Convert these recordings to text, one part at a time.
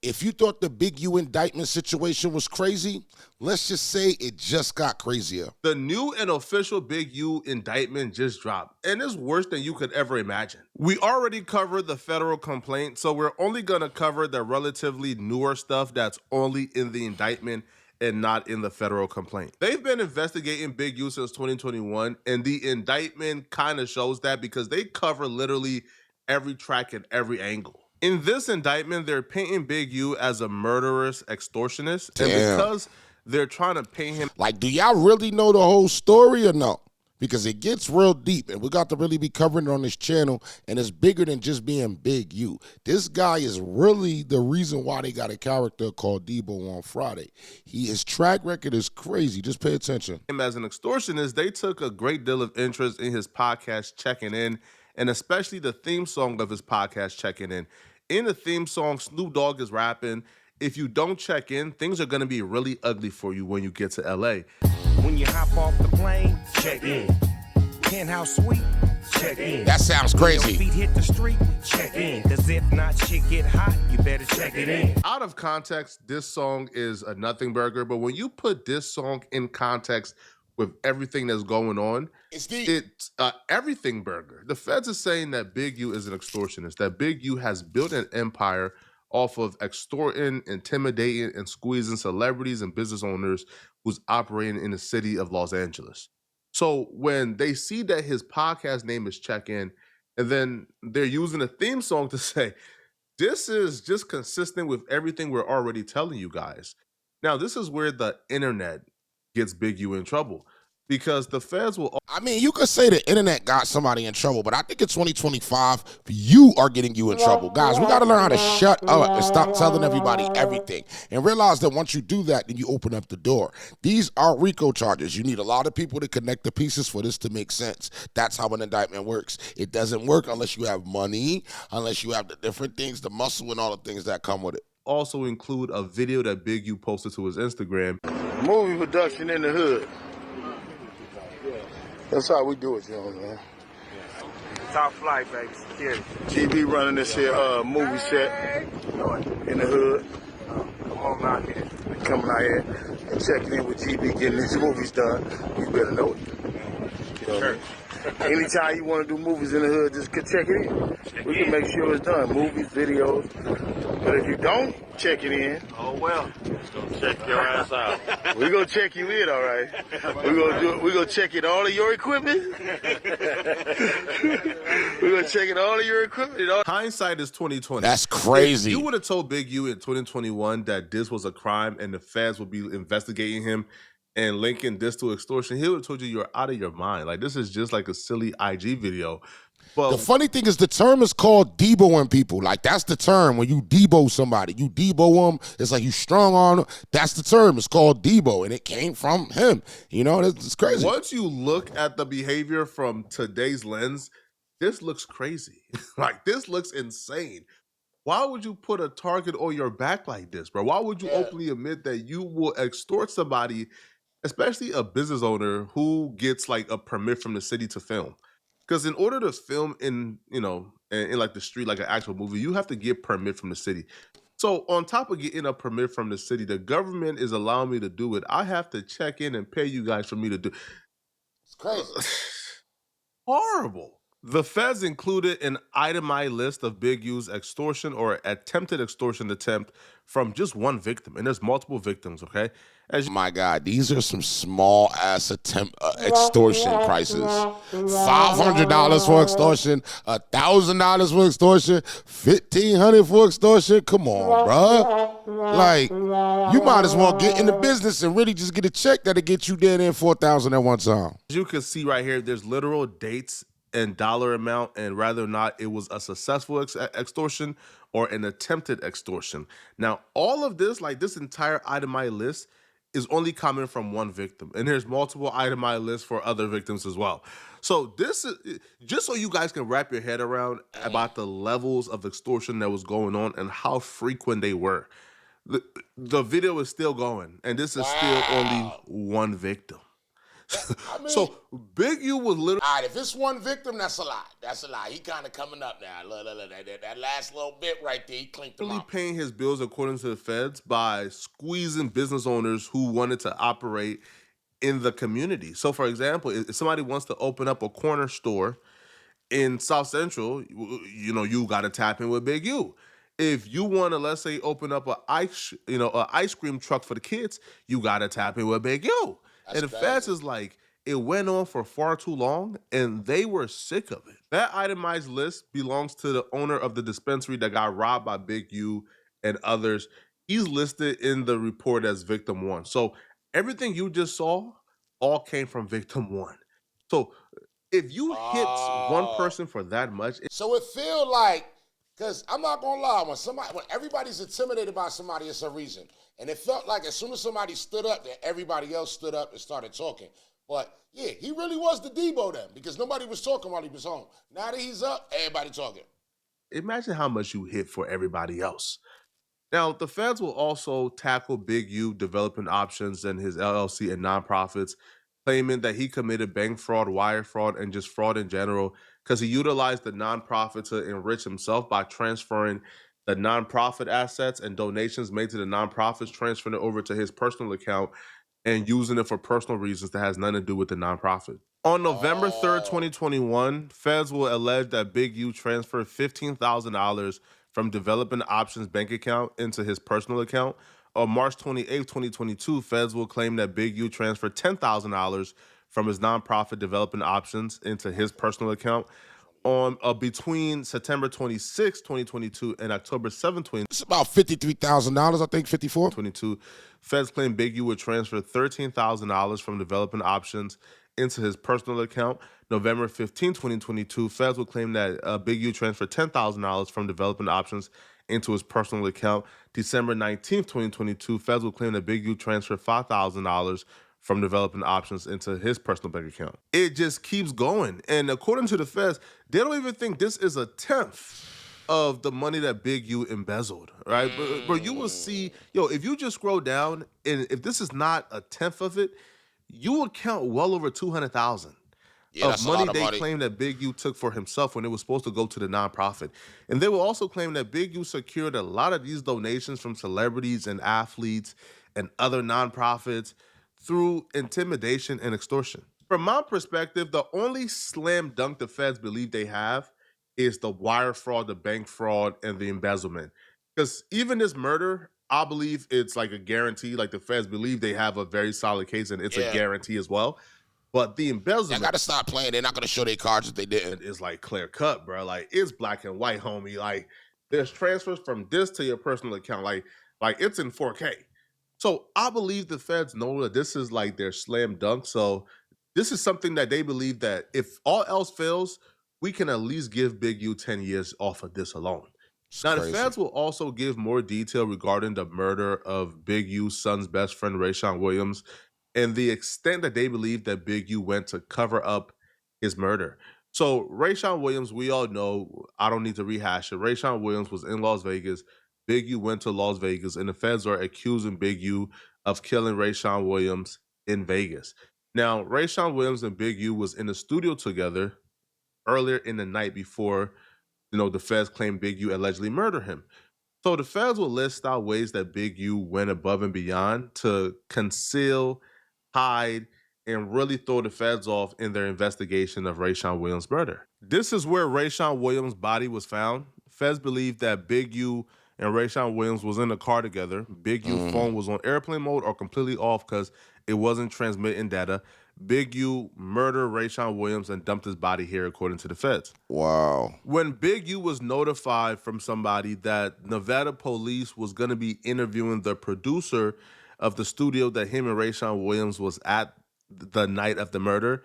If you thought the Big U indictment situation was crazy, let's just say it just got crazier. The new and official Big U indictment just dropped, and it's worse than you could ever imagine. We already covered the federal complaint, so we're only gonna cover the relatively newer stuff that's only in the indictment and not in the federal complaint. They've been investigating Big U since 2021, and the indictment kind of shows that because they cover literally every track and every angle. In this indictment, they're painting Big U as a murderous extortionist. Damn. And because they're trying to paint him... Like, do y'all really know the whole story or no? Because it gets real deep, and we got to really be covering it on this channel, and it's bigger than just being Big U. This guy is really the reason why they got a character called Debo on Friday. His track record is crazy. Just pay attention. Him as an extortionist, they took a great deal of interest in his podcast, Checking In, and especially the theme song of his podcast, Checking In. In the theme song, Snoop Dogg is rapping, if you don't check in, things are going to be really ugly for you when you get to LA. When you hop off the plane, check in. Penthouse suite, check in. That sounds crazy. When your feet hit the street, check in. Cause if not, shit get hot, you better check it in. Out of context, this song is a nothing burger, but when you put this song in context with everything that's going on, it's everything burger. The feds are saying that Big U is an extortionist, that Big U has built an empire off of extorting, intimidating, and squeezing celebrities and business owners who's operating in the city of Los Angeles. So when they see that his podcast name is Check In, and then they're using a theme song to say, this is just consistent with everything we're already telling you guys. Now, this is where the internet gets Big U in trouble. Because the feds will... I mean, you could say the internet got somebody in trouble, but I think in 2025, you are getting you in trouble. Guys, we got to learn how to shut up and stop telling everybody everything. And realize that once you do that, then you open up the door. These are RICO charges. You need a lot of people to connect the pieces for this to make sense. That's how an indictment works. It doesn't work unless you have money, unless you have the different things, the muscle and all the things that come with it. Also include a video that Big U posted to his Instagram. Movie production in the hood. That's how we do it, you know, man. Top flight, baby. Security. GB running this here movie set in the hood. Come on out here. Coming out here and checking in with GB, getting these movies done. You better know it. You know what I mean? Anytime you want to do movies in the hood, just check it in. We can make sure it's done. Movies, videos. But if you don't check it in, Oh, well. Check your ass out. we're going to check you in, all right? We're going to check in all of your equipment. We're going to check in all of your equipment. Hindsight is 2020. That's crazy. If you would have told Big U in 2021 that this was a crime and the feds would be investigating him and linking this to extortion, he would have told you you're out of your mind. Like, this is just like a silly IG video. But the funny thing is the term is called Deboing people. Like, that's the term. When you Debo somebody, you Debo them. It's like you strong on them. That's the term. It's called Debo, and it came from him. You know, it's crazy. Once you look at the behavior from today's lens, this looks crazy. Like, this looks insane. Why would you put a target on your back like this, bro? Why would you openly admit that you will extort somebody, especially a business owner who gets like a permit from the city to film? Because in order to film in, you know, in like the street, like an actual movie, you have to get permit from the city. So on top of getting a permit from the city, the government is allowing me to do it. I have to check in and pay you guys for me to do. It's crazy. Horrible. The feds included an itemized list of Big U's extortion or attempted extortion attempt from just one victim. And there's multiple victims, okay? My God, these are some small ass attempt extortion prices. $500 for extortion, $1,000 for extortion, $1,500 for extortion. Come on, bro. Like, you might as well get in the business and really just get a check that'll get you dead in $4,000 at one time. As you can see right here, there's literal dates and dollar amount, and whether or not it was a successful extortion or an attempted extortion. Now, all of this, like this entire itemized list, is only coming from one victim. And there's multiple itemized lists for other victims as well. So this is, just so you guys can wrap your head around about the levels of extortion that was going on and how frequent they were. The video is still going, and this is still only one victim. I mean, So Big U was literally. All right, if it's one victim, that's a lie. That's a lie. He kind of coming up now. Look, that last little bit right there, he clinked him out. Paying his bills according to the feds by squeezing business owners who wanted to operate in the community. So, for example, if somebody wants to open up a corner store in South Central, you know, you got to tap in with Big U. If you want to, let's say, open up a ice cream truck for the kids, you got to tap in with Big U. And the feds is like, it went on for far too long, and they were sick of it. That itemized list belongs to the owner of the dispensary that got robbed by Big U and others. He's listed in the report as victim 1. So everything you just saw all came from victim 1. So if you hit one person for that much, so it feel like, because I'm not gonna lie, when everybody's intimidated by somebody, it's a reason. And it felt like as soon as somebody stood up, that everybody else stood up and started talking. But yeah, he really was the Debo then, because nobody was talking while he was home. Now that he's up, everybody talking. Imagine how much you hit for everybody else. Now, the feds will also tackle Big U developing options and his LLC and nonprofits, claiming that he committed bank fraud, wire fraud, and just fraud in general because he utilized the nonprofit to enrich himself by transferring the nonprofit assets and donations made to the nonprofits, transferring it over to his personal account and using it for personal reasons that has nothing to do with the nonprofit. On November 3rd, 2021, feds will allege that Big U transferred $15,000 from Development Options bank account into his personal account. On March 28th, 2022, feds will claim that Big U transferred $10,000 from his nonprofit Development Options into his personal account. On between September 26, 2022 and October 7, 2022, it's about $53,000, I think, 54. Feds claim Big U would transfer $13,000 from Development Options into his personal account. November 15, 2022, feds will claim that Big U transferred $10,000 from Development Options into his personal account. December 19th, 2022, feds will claim that Big U transferred $5,000 from Development Options into his personal bank account. It just keeps going. And according to the feds, they don't even think this is a tenth of the money that Big U embezzled, right? But you will see, if you just scroll down, and if this is not a tenth of it, you will count well over $200,000 of money they claim that Big U took for himself when it was supposed to go to the nonprofit. And they will also claim that Big U secured a lot of these donations from celebrities and athletes and other nonprofits through intimidation and extortion. From my perspective, the only slam dunk the feds believe they have is the wire fraud, the bank fraud, and the embezzlement. Because even this murder, I believe it's like a guarantee. Like the feds believe they have a very solid case and it's a guarantee as well. But the embezzlement, I gotta stop playing. They're not gonna show their cards if they didn't. It's like clear cut, bro. Like it's black and white, homie. Like there's transfers from this to your personal account. Like it's in 4K. So I believe the feds know that this is like their slam dunk. So this is something that they believe that if all else fails, we can at least give Big U 10 years off of this alone. Now, the feds will also give more detail regarding the murder of Big U's son's best friend, Rayshawn Williams, and the extent that they believe that Big U went to cover up his murder. So Rayshawn Williams, we all know, I don't need to rehash it. Rayshawn Williams was in Las Vegas. Big U went to Las Vegas, and the feds are accusing Big U of killing Rayshawn Williams in Vegas. Now, Rayshawn Williams and Big U was in the studio together earlier in the night before, the feds claimed Big U allegedly murdered him. So the feds will list out ways that Big U went above and beyond to conceal, hide, and really throw the feds off in their investigation of Rayshawn Williams' murder. This is where Rayshawn Williams' body was found. Feds believe that Big U and Rayshawn Williams was in the car together. Big U's phone was on airplane mode or completely off because it wasn't transmitting data. Big U murdered Rayshawn Williams and dumped his body here, according to the feds. Wow. When Big U was notified from somebody that Nevada police was going to be interviewing the producer of the studio that him and Rayshawn Williams was at the night of the murder,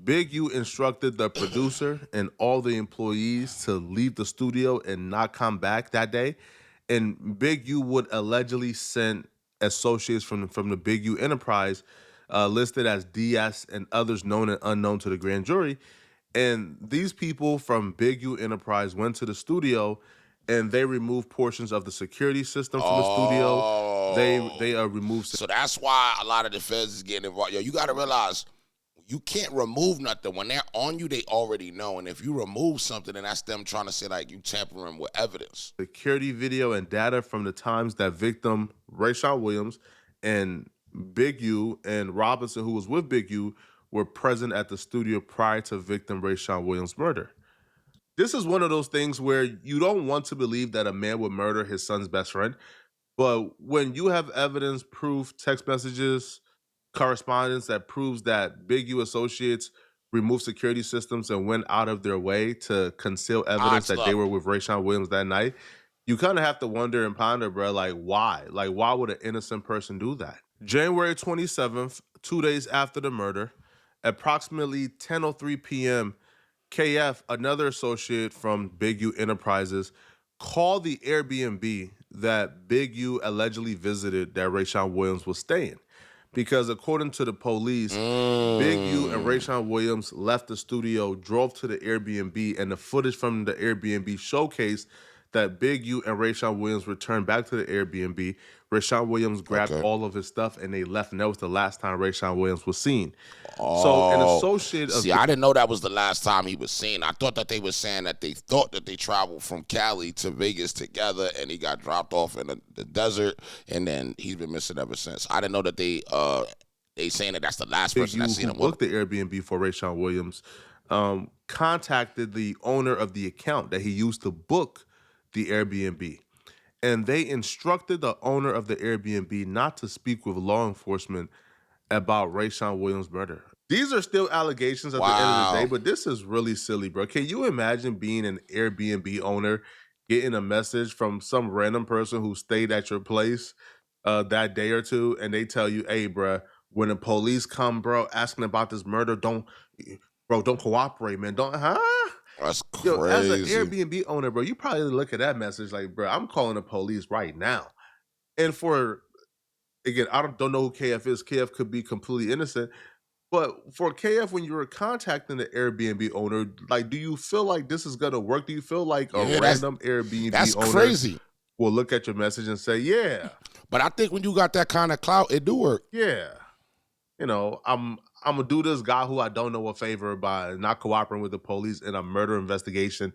Big U instructed the producer and all the employees to leave the studio and not come back that day. And Big U would allegedly send associates from the Big U enterprise listed as DS and others known and unknown to the grand jury. And these people from Big U Enterprise went to the studio and they removed portions of the security system from the studio. They removed. So that's why a lot of the feds is getting involved. Yo, you got to realize You can't remove nothing. When they're on you, they already know. And if you remove something, then that's them trying to say like you tampering with evidence. Security video and data from the times that victim Rayshawn Williams and Big U and Robinson, who was with Big U, were present at the studio prior to victim Rayshawn Williams' murder. This is one of those things where you don't want to believe that a man would murder his son's best friend. But when you have evidence, proof, text messages, correspondence that proves that Big U associates removed security systems and went out of their way to conceal evidence that they were with Rayshawn Williams that night, you kind of have to wonder and ponder, bro, like why? Like why would an innocent person do that? January 27th, 2 days after the murder, approximately 10:03 p.m., KF, another associate from Big U Enterprises, called the Airbnb that Big U allegedly visited that Rayshawn Williams was staying. Because according to the police, Big U and Rayshawn Williams left the studio, drove to the Airbnb, and the footage from the Airbnb showcased that Big U and Rayshawn Williams returned back to the Airbnb. Rayshawn Williams grabbed all of his stuff and they left, and that was the last time Rayshawn Williams was seen. So an associate of... See, I didn't know that was the last time he was seen. I thought that they were saying that they thought that they traveled from Cali to Vegas together and he got dropped off in the desert and then he's been missing ever since. I didn't know that they saying that that's the last person that's seen him. Booked the Airbnb for Rayshawn Williams, contacted the owner of the account that he used to book the Airbnb. And they instructed the owner of the Airbnb not to speak with law enforcement about Rayshawn Williams' murder. These are still allegations at the end of the day, but this is really silly, bro. Can you imagine being an Airbnb owner, getting a message from some random person who stayed at your place that day or two, and they tell you, hey, bro, when the police come, bro, asking about this murder, don't cooperate, man. That's crazy. Yo, as an Airbnb owner, bro, you probably look at that message like, bro, I'm calling the police right now. And again, I don't know who KF is. KF could be completely innocent. But for KF, when you were contacting the Airbnb owner, like, do you feel like this is going to work? Do you feel like a random Airbnb owner crazy. Will look at your message and say, yeah. But I think when you got that kind of clout, it do work. Yeah. You know, I'm going to do this guy who I don't know a favor by not cooperating with the police in a murder investigation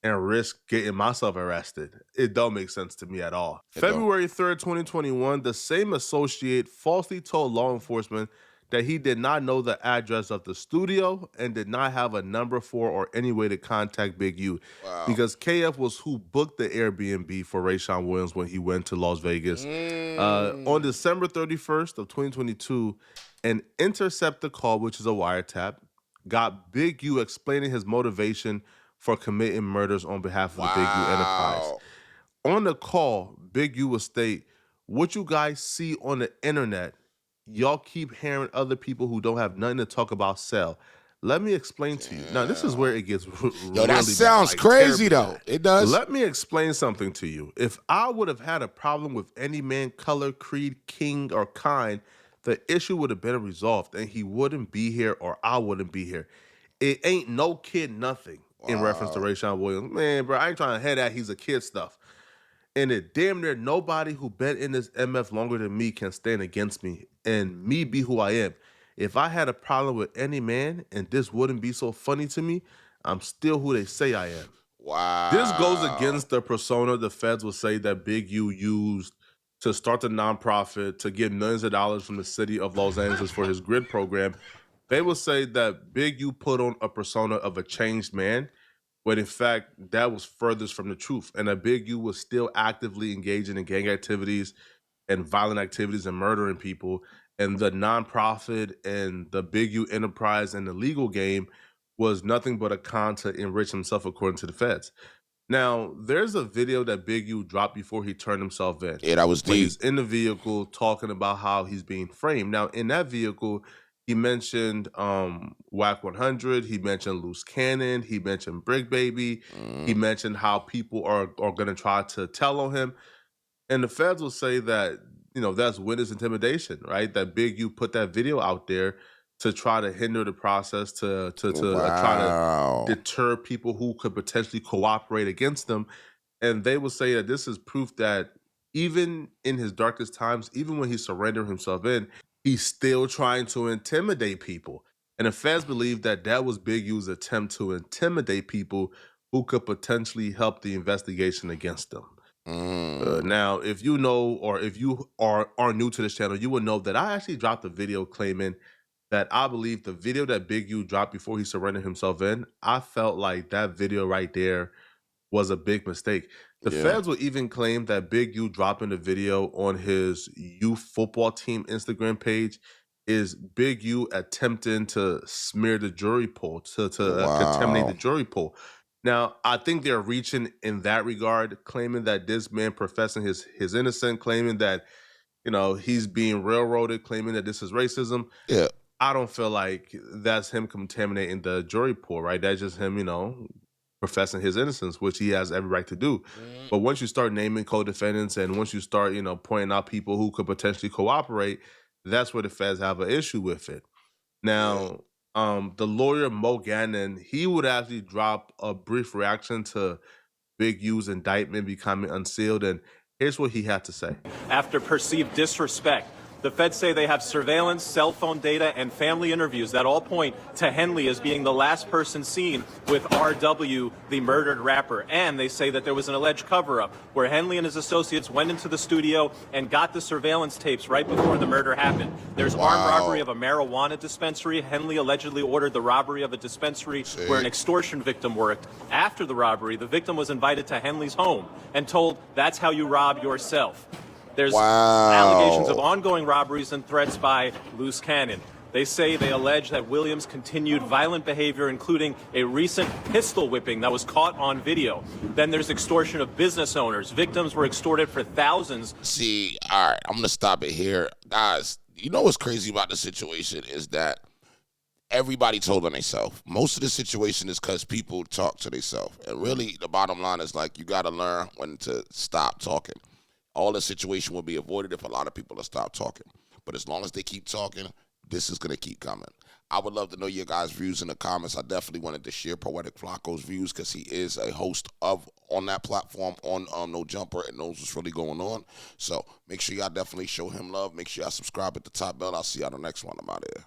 and risk getting myself arrested. It don't make sense to me at all. February 3rd, 2021, the same associate falsely told law enforcement that he did not know the address of the studio and did not have a number for or any way to contact Big U. Because KF was who booked the Airbnb for Rayshawn Williams when he went to Las Vegas. On December 31st of 2022, an interceptor call, which is a wiretap, got Big U explaining his motivation for committing murders on behalf of the Big U Enterprise. On the call, Big U will state, what you guys see on the internet, y'all keep hearing other people who don't have nothing to talk about sell. Let me explain to you. Now, this is where it gets really that sounds crazy, though. It does. Let me explain something to you. If I would have had a problem with any man, color, creed, king, or kind, the issue would have been resolved, and he wouldn't be here or I wouldn't be here. It ain't no kid nothing in reference to Rayshawn Williams. Man, bro, I ain't trying to head that he's a kid stuff. And it damn near nobody who been in this MF longer than me can stand against me and me be who I am. If I had a problem with any man and this wouldn't be so funny to me, I'm still who they say I am. Wow. This goes against the persona the feds will say that Big U used to start the nonprofit to get millions of dollars from the city of Los Angeles for his GRID program. They will say that Big U put on a persona of a changed man, when in fact that was furthest from the truth, and that Big U was still actively engaging in gang activities and violent activities and murdering people, and the nonprofit and the Big U enterprise and the legal game was nothing but a con to enrich himself, according to the feds. Now, there's a video that Big U dropped before he turned himself in. Yeah, that was deep. He's in the vehicle talking about how he's being framed. Now, in that vehicle, he mentioned Wack 100. He mentioned Luce Cannon. He mentioned Bricc Baby. He mentioned how people are going to try to tell on him. And the feds will say that, you know, that's witness intimidation, right? That Big U put that video out there to try to hinder the process, to try to deter people who could potentially cooperate against them. And they will say that this is proof that even in his darkest times, even when he surrendered himself in, he's still trying to intimidate people. And the feds believe that that was Big U's attempt to intimidate people who could potentially help the investigation against them. Now, if you know, or if you are new to this channel, you will know that I actually dropped a video claiming that I believe the video that Big U dropped before he surrendered himself in, I felt like that video right there was a big mistake. The feds will even claim that Big U dropping the video on his youth football team Instagram page is Big U attempting to smear the jury pool, to contaminate the jury pool. Now, I think they're reaching in that regard, claiming that this man professing his innocence, claiming that, you know, he's being railroaded, claiming that this is racism. Yeah. I don't feel like that's him contaminating the jury pool, right? That's just him, you know, professing his innocence, which he has every right to do. But once you start naming co-defendants and once you start, you know, pointing out people who could potentially cooperate, that's where the feds have an issue with it. Now, the lawyer Mo Gannon, he would actually drop a brief reaction to Big U's indictment becoming unsealed, and here's what he had to say. After perceived disrespect, the feds say they have surveillance, cell phone data, and family interviews that all point to Henley as being the last person seen with R.W., the murdered rapper. And they say that there was an alleged cover-up where Henley and his associates went into the studio and got the surveillance tapes right before the murder happened. There's armed robbery of a marijuana dispensary. Henley allegedly ordered the robbery of a dispensary where an extortion victim worked. After the robbery, the victim was invited to Henley's home and told, "That's how you rob yourself." There's allegations of ongoing robberies and threats by Luce Cannon. They say they allege that Williams continued violent behavior, including a recent pistol whipping that was caught on video. Then there's extortion of business owners. Victims were extorted for thousands. See, all right, I'm going to stop it here. Guys, you know what's crazy about the situation is that everybody told on themselves. Most of the situation is because people talk to themselves. And really, the bottom line is, like, you got to learn when to stop talking. All the situation will be avoided if a lot of people will stop talking. But as long as they keep talking, this is going to keep coming. I would love to know your guys' views in the comments. I definitely wanted to share Poetic Flacco's views because he is a host on that platform on No Jumper and knows what's really going on. So make sure y'all definitely show him love. Make sure y'all subscribe at the top bell. I'll see y'all on the next one. I'm out of here.